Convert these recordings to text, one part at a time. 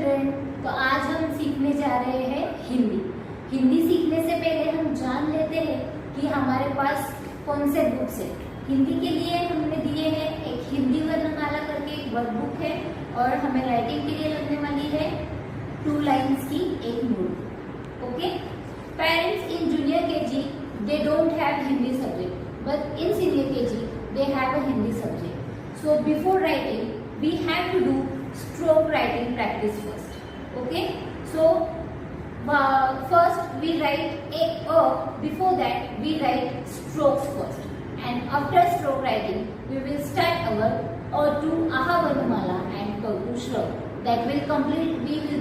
Children, तो आज हम सीखने जा रहे हैं हिंदी। हिंदी सीखने से पहले हम जान लेते हैं कि हमारे पास कौन से बुक्स है। हिंदी के लिए हमने दिए हैं एक हिंदी वर्णमाला करके एक वर्कबुक है, और हमें राइटिंग के लिए लगने वाली है 2 लाइन्स की एक note. Okay, parents in junior KG they don't have Hindi subject, but in senior KG they have a Hindi subject. So before writing, we have to do stroke writing practice first. Okay, so first we write a. Before that, we write strokes first, and after stroke writing, we will start our to aha varnamala and to shrug. That will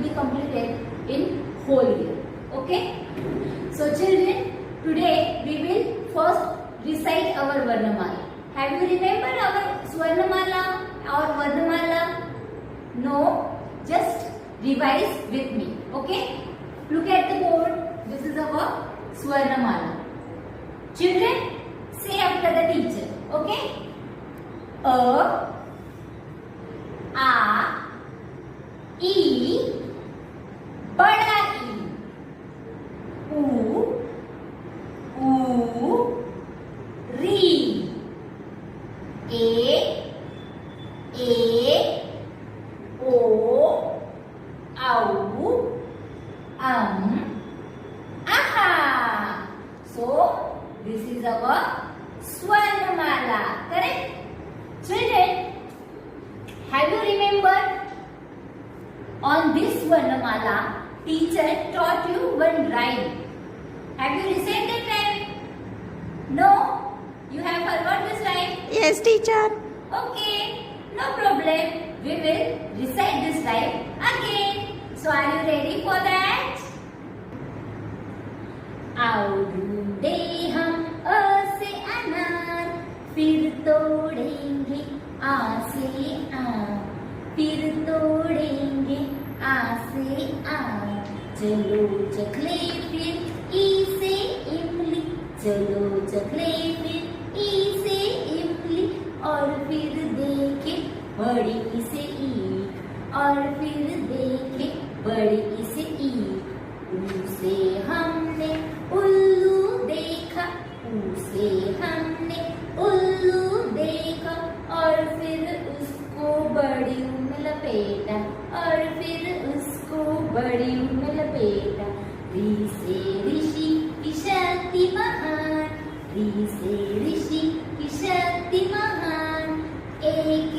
be completed in whole year. Okay, so children, today we will first recite our Varnamala. Have you remembered our Swarnamala or Varnamala? No, just revise with me. Okay? Look at the board. This is our Swarnamala. Children, say after the teacher. Okay? A, E, बड़ा E, U, री, ए, ओ, औ, aha. So this is our Swarnamala. Correct? Children, have you remembered on this Swarnamala teacher taught you one rhyme? Have you recited that rhyme? No? You have forgot this rhyme? Yes, teacher. Okay, no problem. We will recite this rhyme again. So are you ready for that? आओ ढूंढे हम अ से अनार, फिर तोड़ेंगे आ से आम, फिर तोड़ेंगे आ से आम। चलो चखले फिर ई से इमली, चलो चखले फिर ई से इमली, और फिर देखे बड़ी से ईख, और फिर देखे बड़ी से ईख। उसे हमने उल्लू देखा, उसे हमने उल्लू देखा, और फिर उसको बड़ी में लपेटा, और फिर उसको बड़ी में लपेटा। री से ऋषि की शक्ति महान, री से ऋषि की शक्ति महान, एक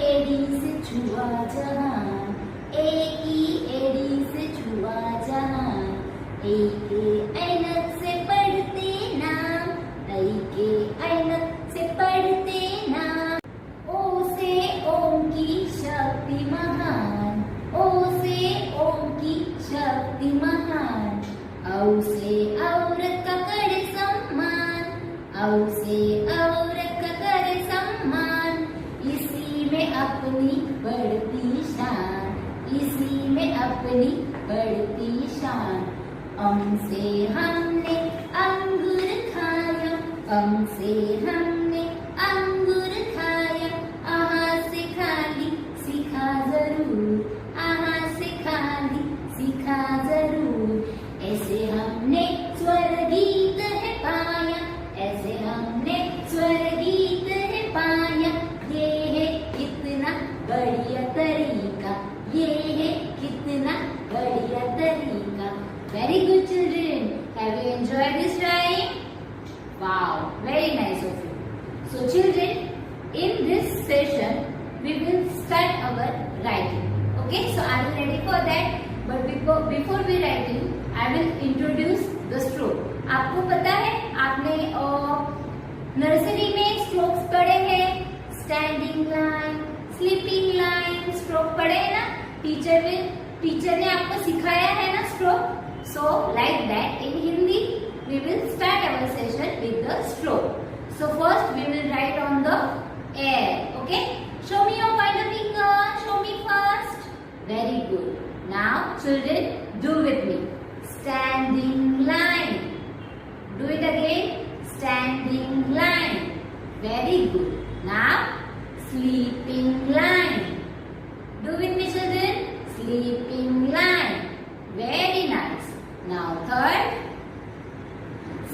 एड़ी से छुआ जहान, एक ही एड़ी से छुआ जहान। एक ऐनक से पढ़ते नाम, एक ऐनक से पढ़ते नाम। ओ से ओम की शक्ति महान, ओ से ओम की शक्ति महान। औ से औरत का करे सम्मान, औ से औरत का करे सम्मान। इसी में अपनी बढ़ती शान, इसी में अपनी बढ़ती शान। अम से हमने अंगूर खाया, अम से हमने अंगूर खाया। आहा से खाली सीखा जरूर, आहा से खाली सीखा जरूर। ऐसे हमने स्वर गीत है पाया, ऐसे हमने स्वर गीत है पाया। ये है कितना बढ़िया तरीका, ये है कितना बढ़िया तरीका। Very good children. Have you enjoyed this rhyme? Wow, very nice of you. So children, in this session we will start our writing. Okay, so are you ready for that? But before we writing, I will introduce the stroke. आपको पता है, आपने nursery में strokes पढ़े हैं, standing line, sleeping line, stroke पढ़े हैं ना। टीचर ने आपको सिखाया है ना stroke. So like that in Hindi we will start our session with the stroke. So first we will write on the air. Okay, show me your pointer finger, show me first. Very good. Now children, do with me. Standing line. Do it again. Standing line. Very good. Now sleeping line. Do with me children. Sleeping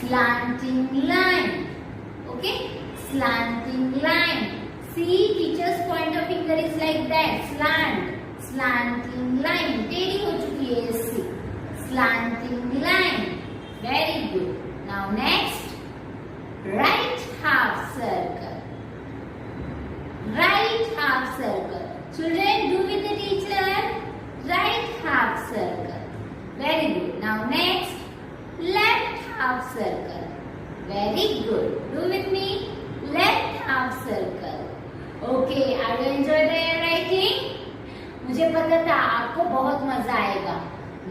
slanting line. Okay, slanting line. See, teacher's point of finger is like that. Slanting line. टेढ़ी हो चुकी है इससे. Slanting line. Very good. Now next, right half circle. Right half circle. Children, do with the teacher. Right half circle. Very good. Now next, left half circle. Very good. Do with me. Left half circle. Okay. Are you enjoy the writing? मुझे पता था आपको बहुत मजा आएगा.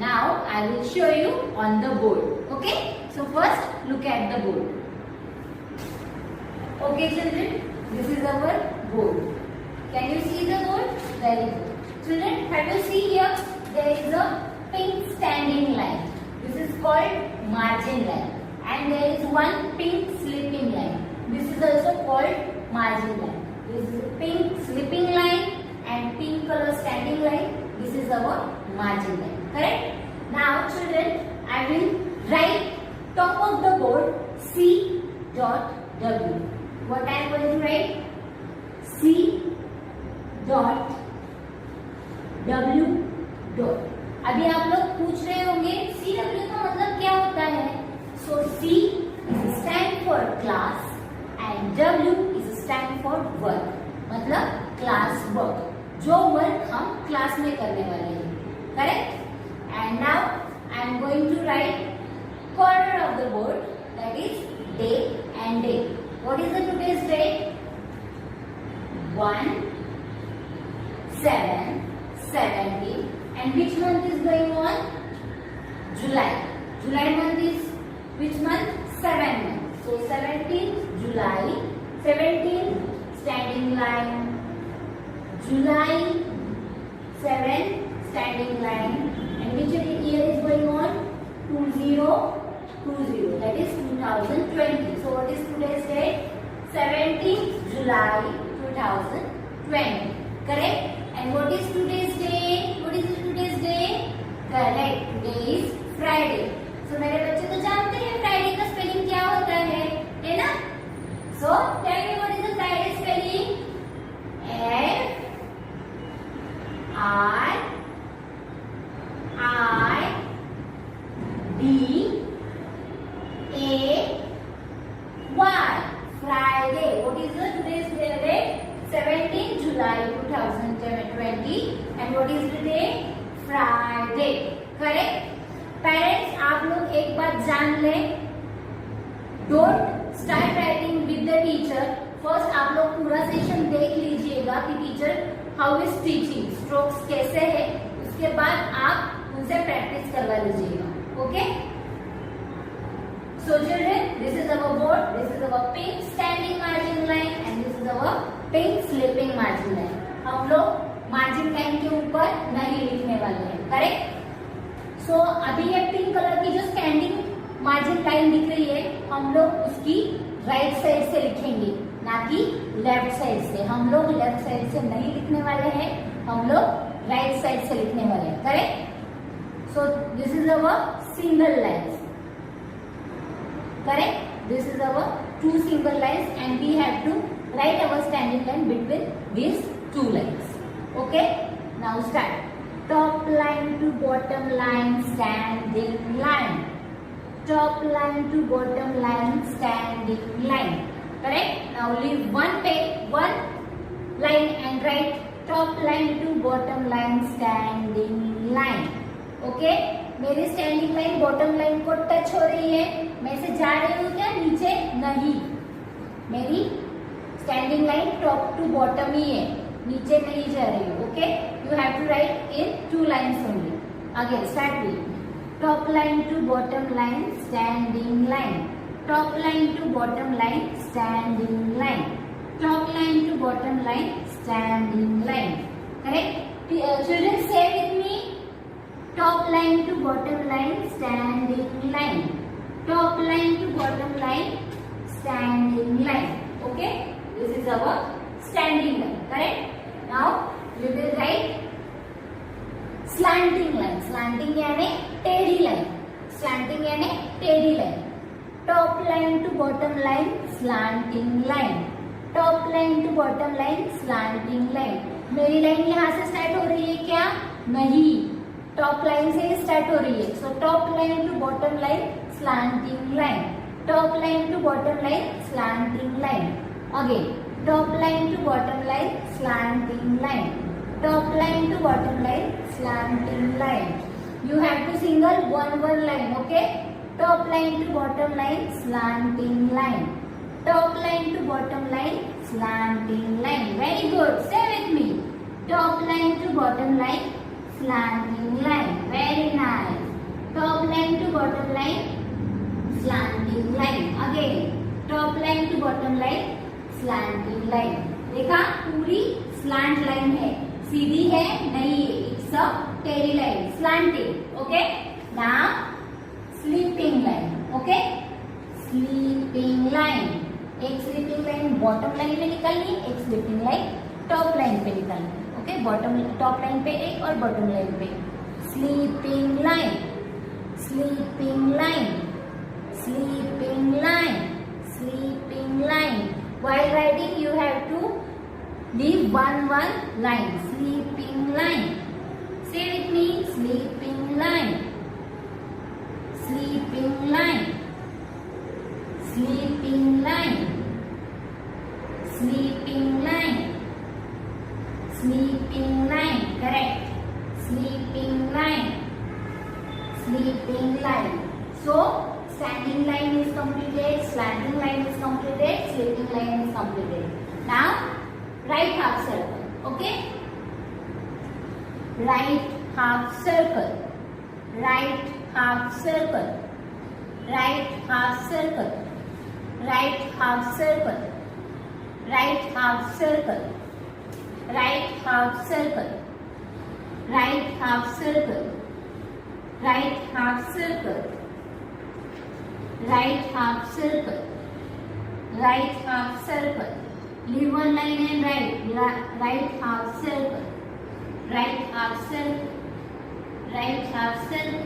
Now I will show you on the board. Okay. So first look at the board. Okay, children. This is our board. Can you see the board? Very good. Children, have you see here? There is a pink standing line. This is called margin line. And there is one pink slipping line. This is also called margin line. This is a pink slipping line and pink color standing line. This is our margin line. Correct? Now, children, I will write top of the board C.W. What I am going to write? C.W. अभी आप लोग पूछ रहे होंगे CW का मतलब क्या होता है? So C is stand for class and W is stand for work. मतलब class work. जो वर्क हम क्लास में करने वाले हैं. Correct? And now I am going to write corner of the board, that is day and date. What is the today's date? 1/7/17. And which month is going on? July. July month is which month? 7 month. So 17th July. 17th standing line. July 7 standing line. And which year is going on? 2020. That is 2020. So what is today's date? 17th July 2020. Correct? And what is today's day? What is today's day? Correct. Today is Friday. So मेरे बच्चे तो जानते हैं Friday का spelling क्या होता है ना? So tell me what is the Friday spelling? F-I-D-A-Y. Friday. What is the today's date? 17th July 2020. And what is the day? Friday. Correct? Parents, आप लोग एक बात जान लें. Don't start writing with the teacher. First आप लोग पूरा session देख लीजिएगा कि teacher how is teaching, strokes कैसे है. उसके बाद आप उनसे प्रैक्टिस करवा लीजिएगा. Okay? So children, this is our board. This is our pink standing margin line and this is our pink slipping margin line. हम लोग मार्जिन लाइन के ऊपर नहीं लिखने वाले हैं. करेक्ट? सो अभी ये पिंक कलर की जो स्टैंडिंग मार्जिन लाइन दिख रही है, हम लोग उसकी राइट साइड से लिखेंगे, ना कि लेफ्ट साइड से. हम लोग लेफ्ट साइड से नहीं लिखने वाले हैं, हम लोग राइट साइड से लिखने वाले हैं. Correct? So this is our single lines. Correct? This is our two single lines and we have to write our standing line between these two lines. Okay? Now start. Top line to bottom line, standing line. Top line to bottom line, standing line. Correct? Now leave one line and write top line to bottom line, standing line. Okay? मेरी standing line bottom line को touch हो रही है. मैं से जा रही हूँ क्या? नीचे नहीं. मेरी standing line top to bottom ही है, नीचे नहीं जा रही हूँ. Okay? You have to write in 2 lines only. Again start with top line to bottom line, standing line. Top line to bottom line, standing line. Top line to bottom line, standing line. Correct? Children say with me. Top line to bottom line, standing line. Top line to bottom line, standing line. Okay? This is our standing line. Correct? Now we will write slanting line. Slanting यानी टेढ़ी line. Slanting यानी टेढ़ी line. top line to bottom line, slanting line. Top line to bottom line, slanting line. मेरी line यहाँ से start हो रही है क्या? नहीं, टॉप लाइन से स्टार्ट हो रही है. So top line to bottom line, slanting line. Top line to bottom line, slanting line. Again top line to bottom line, slanting line. Top line to bottom line, slanting line. You have to single one line, okay? Top line to bottom line, slanting line. Top line to bottom line, slanting line. Very good. Say with me. Top line to bottom line, slanting line. Very nice. Top line to bottom line, slanting line. Again. Top line to bottom line, slanting line. देखा? पूरी slant line है. सीधी है नहीं है. It's a terry line. Slanting. Okay? Now, sleeping line. Okay? Sleeping line. एक sleeping line bottom line पे निकालनी, एक स्लीपिंग लाइन टॉप लाइन पे निकालनी. ओके, बॉटम टॉप लाइन पे एक और बॉटम लाइन पे. Sleeping line, sleeping line, sleeping line, sleeping line. While writing you have to leave one line. Sleeping line. Say with me, sleeping line, sleeping line, sleeping line, sleeping line, sleeping line. Correct. Sleeping line, sleeping line. So standing line is completed, slanting line is completed, sleeping line is completed. Now right half circle. Okay? Right half circle, right half circle, right half circle, right half circle, right half circle, right half circle, right half circle, right half circle, right half circle, right half circle. Leave one line and write right half circle, right half circle, right half circle,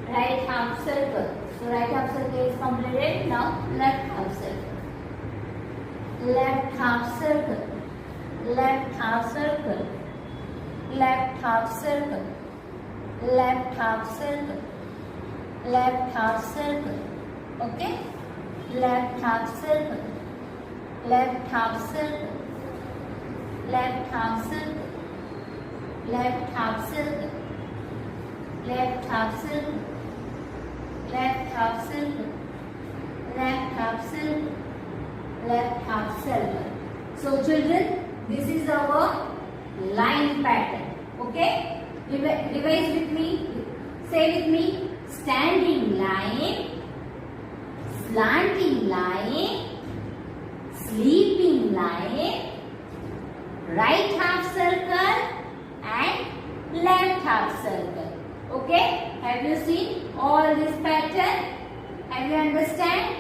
right half circle. So right half circle is completed. Now left half circle, left half circle, left half circle, left half circle, left half circle, left half circle. Okay, left half circle, left half circle, left half circle, left half circle, left half circle, left half circle, left half circle, left half circle. So children, this is our line pattern. Okay? Revise with me. Say with me. Standing line, slanting line, sleeping line, right half circle and left half circle. Okay? Have you seen all this pattern? Have you understand?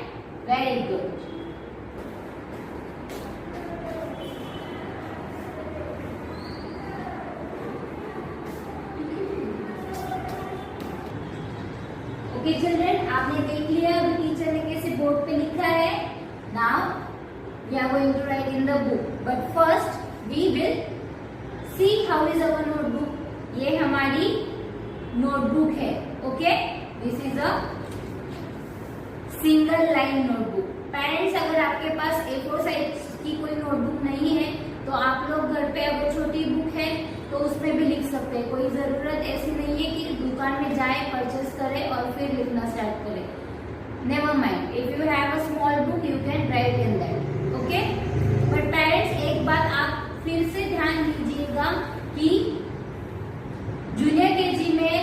Very good. Okay children, आपने देख लिया अभी teacher ने कैसे board पे लिखा है. Now we are going to write in the book, but first we will see how is our notebook. ये हमारी नोटबुक है. Okay, this is a single line notebook. Parents, अगर आपके पास A4 साइज की कोई नोटबुक नहीं है तो आप लोग घर पे अगर छोटी बुक है तो उसमें भी लिख सकते हैं. कोई जरूरत ऐसी नहीं है कि दुकान में जाए, परचेस करे और फिर लिखना स्टार्ट करे. Never mind, if you have a small book you can write in that. Okay, but parents एक बात आप फिर से ध्यान दीजिएगा कि जूनियर केजी में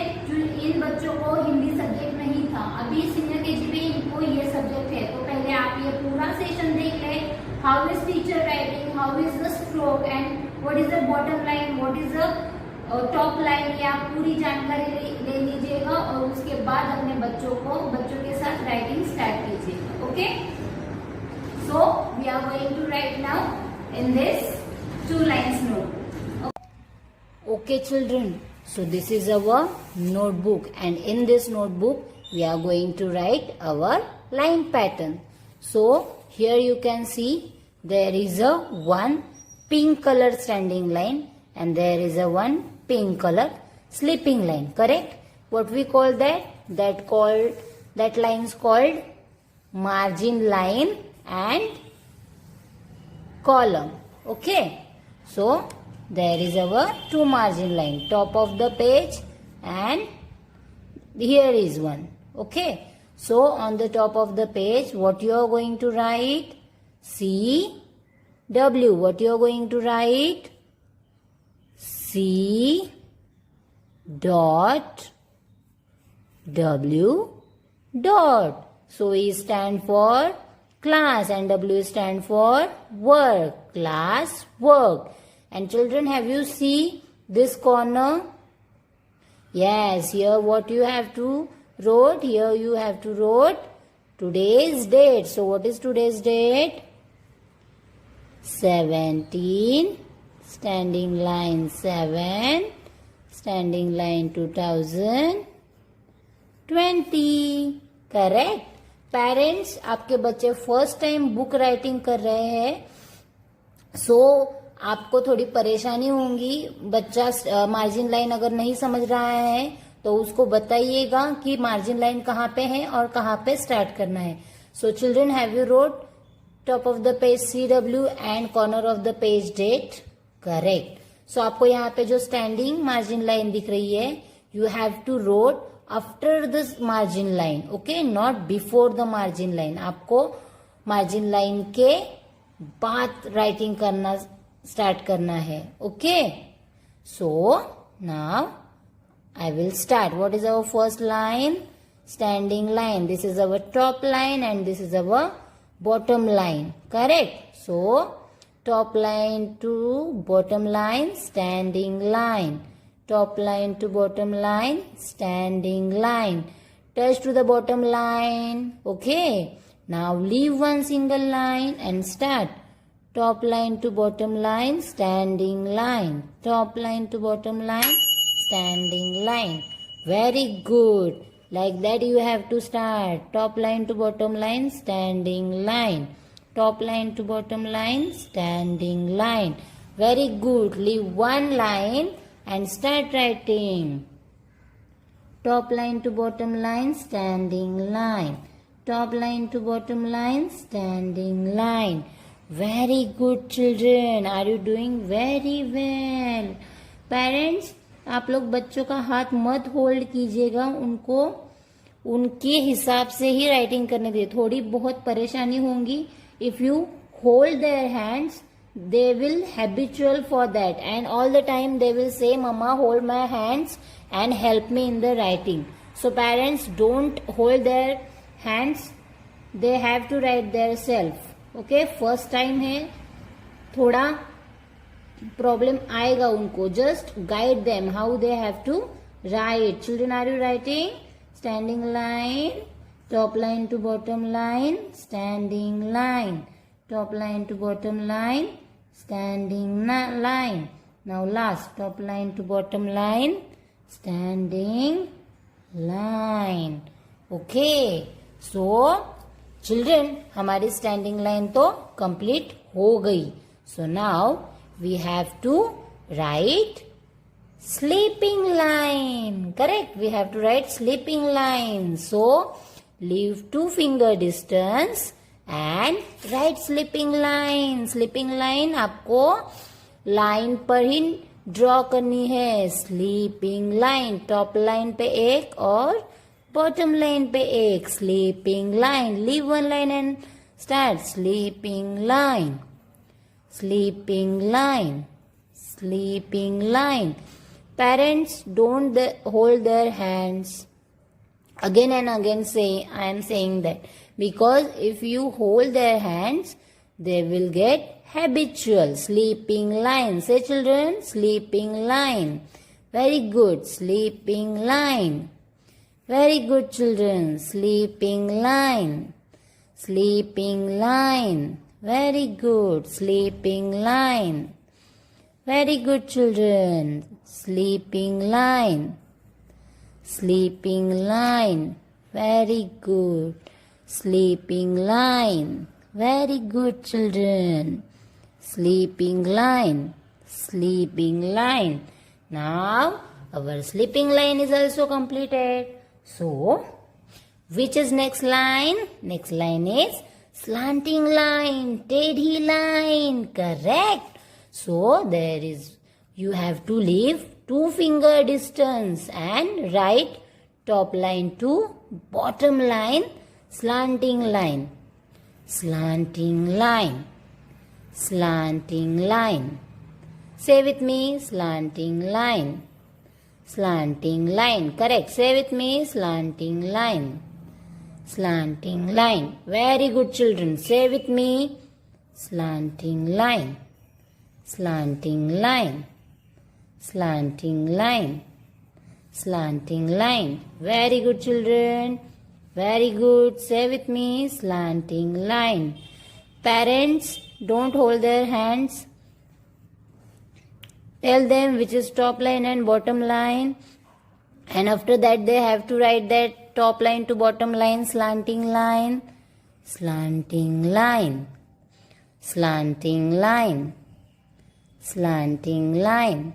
इन बच्चों को हिंदी सब्जेक्ट नहीं था. अभी सीनियर केजी में इनको ये सब्जेक्ट है. तो पहले आप ये पूरा सेशन देख लें. How is teacher writing, how is the stroke and what is the bottom line, what is the top line. ये आप पूरी जानकारी ले लीजिएगा और उसके बाद अपने बच्चों के साथ राइटिंग स्टार्ट कीजिएगा. Okay, so we are going to write now in this 2 lines notebook. Okay children, so this is our notebook and in this notebook we are going to write our line pattern. So here you can see there is a one pink color standing line and there is a one pink color sleeping line. Correct? What we call that? That line is called margin line and column. Okay? So there is our two margin line, top of the page and here is one. Okay? So on the top of the page, what you are going to write? C W. What you are going to write? C dot W dot. So E stand for class and W stand for work. Class, work. And children, have you seen this corner? Yes, here what you have to wrote? Here you have to wrote today's date. So what is today's date? 17, standing line 7, standing line 2020. Correct? Parents, आपके बच्चे first time book writing कर रहे हैं, सो आपको थोड़ी परेशानी होगी. बच्चा मार्जिन लाइन अगर नहीं समझ रहा है तो उसको बताइएगा कि मार्जिन लाइन कहाँ पे है और कहाँ पे स्टार्ट करना है. So children, have you wrote top of the page CW and corner of the page date? Correct. So आपको यहाँ पे जो स्टैंडिंग मार्जिन लाइन दिख रही है, you have to wrote after the margin line. Okay, not before the margin line. आपको margin line के बाद राइटिंग करना स्टार्ट करना है. Okay, so now I will start. What is our first line? Standing line. This is our top line and this is our bottom line. Correct? So, top line to bottom line, standing line. Top line to bottom line, standing line. Touch to the bottom line. Okay. Now leave one single line and start. Top line to bottom line, standing line. Top line to bottom line, standing line. Very good. Like that you have to start. Top line to bottom line, standing line. Top line to bottom line, standing line. Very good. Leave one line and start writing. Top line to bottom line, standing line. Top line to bottom line, standing line. Very good children. Are you doing very well? Parents, आप लोग बच्चों का हाथ मत hold कीजिएगा, उनको उनके हिसाब से ही राइटिंग करने दीजिए. थोड़ी बहुत परेशानी होंगी. If you hold their hands, they will habitual for that and all the time they will say, mama, hold my hands and help me in the writing. So parents, don't hold their hands, they have to write their self. Okay, first time है, थोड़ा problem आएगा उनको. Just guide them how they have to write. Children, are you writing? Standing line, top line to bottom line, standing line, top line to bottom line, standing line. Now last, top line to bottom line, standing line. Okay, so children, हमारी standing line तो complete हो गई. So now we have to write sleeping line. Correct? We have to write sleeping line. So leave 2 finger distance and write sleeping line. Sleeping line आपको line पर ही draw करनी है. Sleeping line, top line पे एक और bottom line पे एक. Sleeping line. Leave one line and start. Sleeping line, sleeping line, sleeping line. Parents, don't hold their hands. Again and again I am saying that because if you hold their hands, they will get habitual. Sleeping line. Say children, sleeping line. Very good. Sleeping line. Very good children. Sleeping line. Sleeping line. Very good. Sleeping line. Very good children. Sleeping line. Sleeping line. Very good. sleeping line. Very good, children. Sleeping line, sleeping line. Now our sleeping line is also completed. So which is next line? Next line is slanting line, teddy line. Correct. So there is, you have to leave 2 finger distance and write top line to bottom line, slanting line. Slanting line, slanting line. Say with me, slanting line. Slanting line. Correct. Say with me, slanting line. Slanting line. Very good, children. Say with me, slanting line. Slanting line. Slanting line. Slanting line. Very good, children. Very good. Say with me, slanting line. Parents, don't hold their hands. Tell them which is top line and bottom line. And after that they have to write that top line to bottom line, slanting line. Slanting line. Slanting line. Slanting line.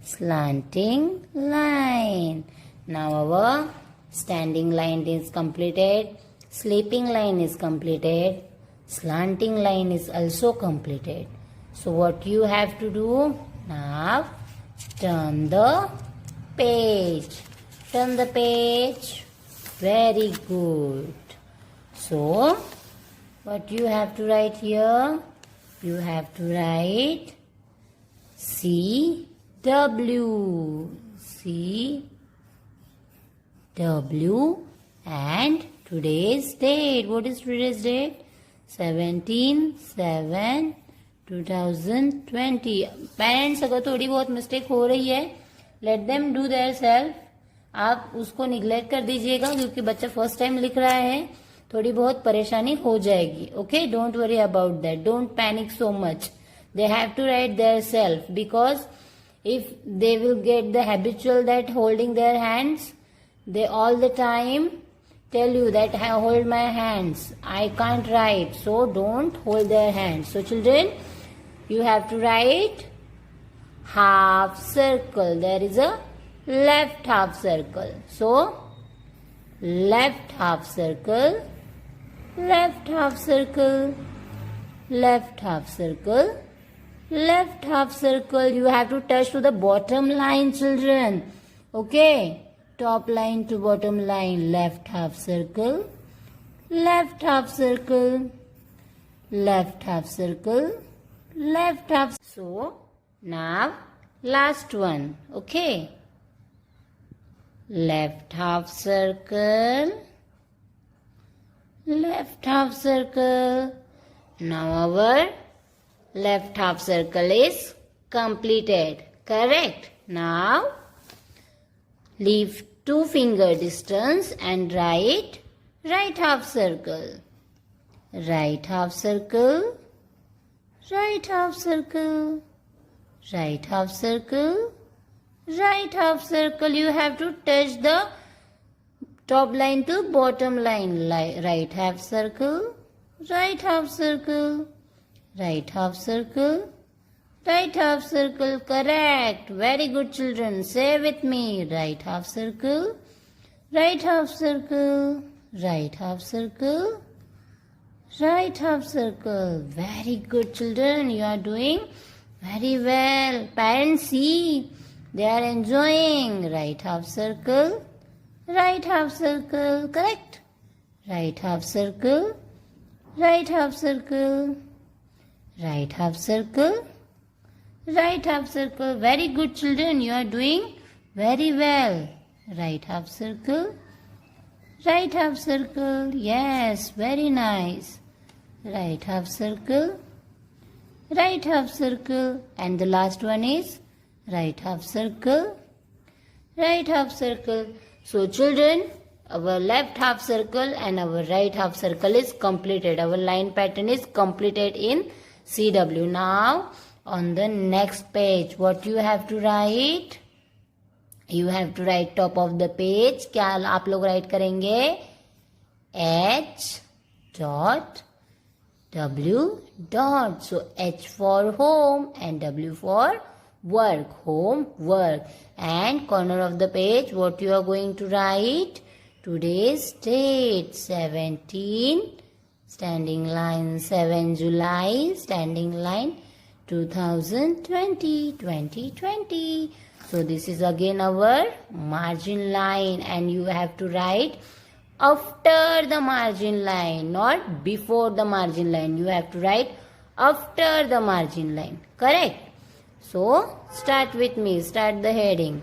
Slanting line. Now our standing line is completed. Sleeping line is completed. Slanting line is also completed. So what you have to do? Now turn the page. Turn the page. Very good. So what you have to write here? You have to write CW. CW and today's date. What is today's date? 17/7/2020. Parents अगर थोड़ी बहुत mistake हो रही है, let them do their self. आप उसको neglect कर दीजिएगा क्योंकि बच्चा फर्स्ट टाइम लिख रहा है, थोड़ी बहुत परेशानी हो जाएगी. Okay, don't worry about that. Don't panic so much. They have to write their self because if they will get the habitual that holding their hands, they all the time tell you that I hold my hands, I can't write, so don't hold their hands. So children, you have to write half circle. There is a left half circle. So left half circle, left half circle, left half circle, left half circle. You have to touch to the bottom line, children. Okay, top line to bottom line. Left half circle, left half circle, left half circle, left half. So now last one. Okay, left half circle, left half circle. Now our left half circle is completed. Correct. Now leave 2 finger distance and write right half circle. Right half circle. Right half circle. Right half circle. Right half circle. You have to touch the top line to bottom line. Right half circle. Right half circle. Right half circle, right half circle. Correct. Very good, children. Say with me, right half circle, right half circle, right half circle, right half circle. Very good, children. You are doing very well. Parents see, they are enjoying. Right half circle, right half circle. Correct. Right half circle, right half circle, right half circle, right half circle. Very good, children. You are doing very well. Right half circle, right half circle. Yes, very nice. Right half circle, right half circle. And the last one is right half circle, right half circle. So children, our left half circle and our right half circle is completed. Our line pattern is completed in CW. Now on the next page, what you have to write? You have to write top of the page. क्या आप लोग write करेंगे? H dot W dot. So H for home and W for work. Home, work. And corner of the page, what you are going to write? Today's date, 17, standing line 7 July, standing line 2020. So this is again our margin line, and you have to write after the margin line, not before the margin line. You have to write after the margin line. Correct? So start with me. Start the heading.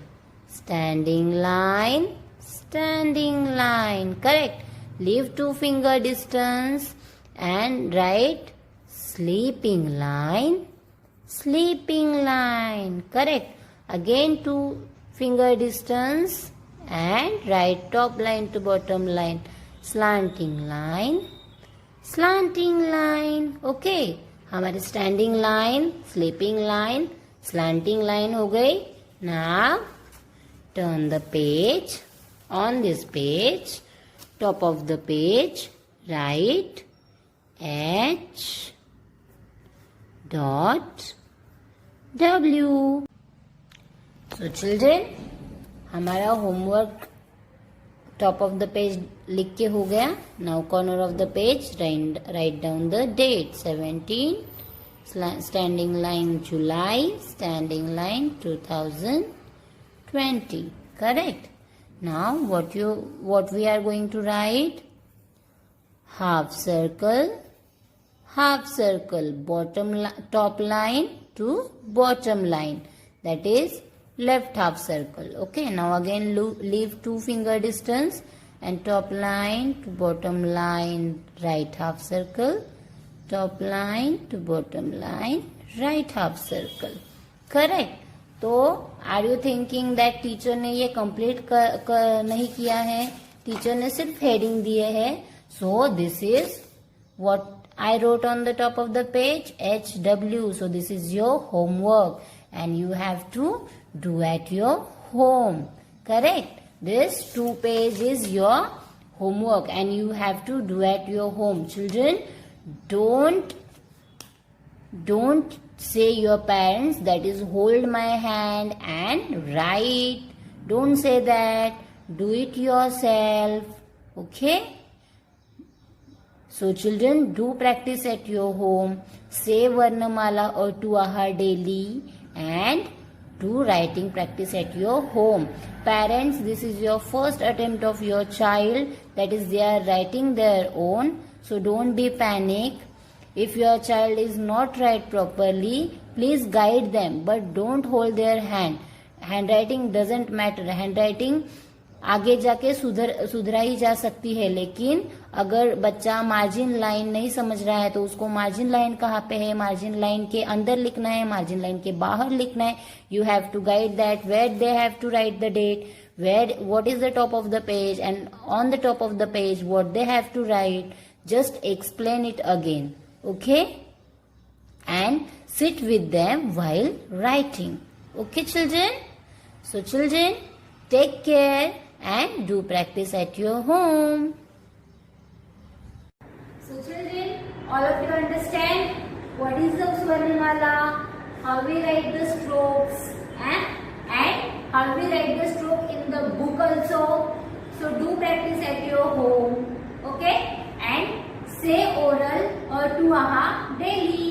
Standing line. Standing line. Correct. Leave 2 finger distance and write sleeping line. Sleeping line. Correct. Again 2 finger distance and write top line to bottom line. Slanting line. Slanting line. Okay. हमारे standing line, sleeping line, slanting line हो गई. Now turn the page. On this page, top of the page, write H dot W. So children, हमारा homework top of the page लिख के हो गया. Now corner of the page, write down the date. 17, standing line July, standing line 2020. Correct? Now what we are going to write? Half circle, top line to bottom line. That is left half circle. Okay, now again leave 2 finger distance and top line to bottom line, right half circle. Top line to bottom line, right half circle. Correct? तो are you thinking that teacher ने ये complete नहीं किया है? Teacher ने सिर्फ heading दिए है. So this is what I wrote on the top of the page, HW. So this is your homework and you have to do at your home. Correct? This 2 page is your homework and you have to do at your home. Children, don't say your parents that is hold my hand and write. Don't say that. Do it yourself. Okay? So children, do practice at your home. Say Varnamala or 2 hour daily and do writing practice at your home. Parents, this is your first attempt of your child, that is they are writing their own. So don't be panic. If your child is not write properly, please guide them, but don't hold their hand. Handwriting doesn't matter. Handwriting आगे जाके सुधरा ही जा सकती है, लेकिन अगर बच्चा margin line नहीं समझ रहा है तो उसको मार्जिन लाइन कहाँ पे है, मार्जिन लाइन के अंदर लिखना है, मार्जिन लाइन के बाहर लिखना है. You have to guide that where they have to write the date, where what is the top of the page, and on the top of the page what they have to write. Just explain it again. Okay? And sit with them while writing. Okay children? So children, take care and do practice at your home. So children, all of you understand what is the Swarnamala, how we write the strokes, and how we write the stroke in the book also. So do practice at your home. Okay? And say oral or 2 hour daily.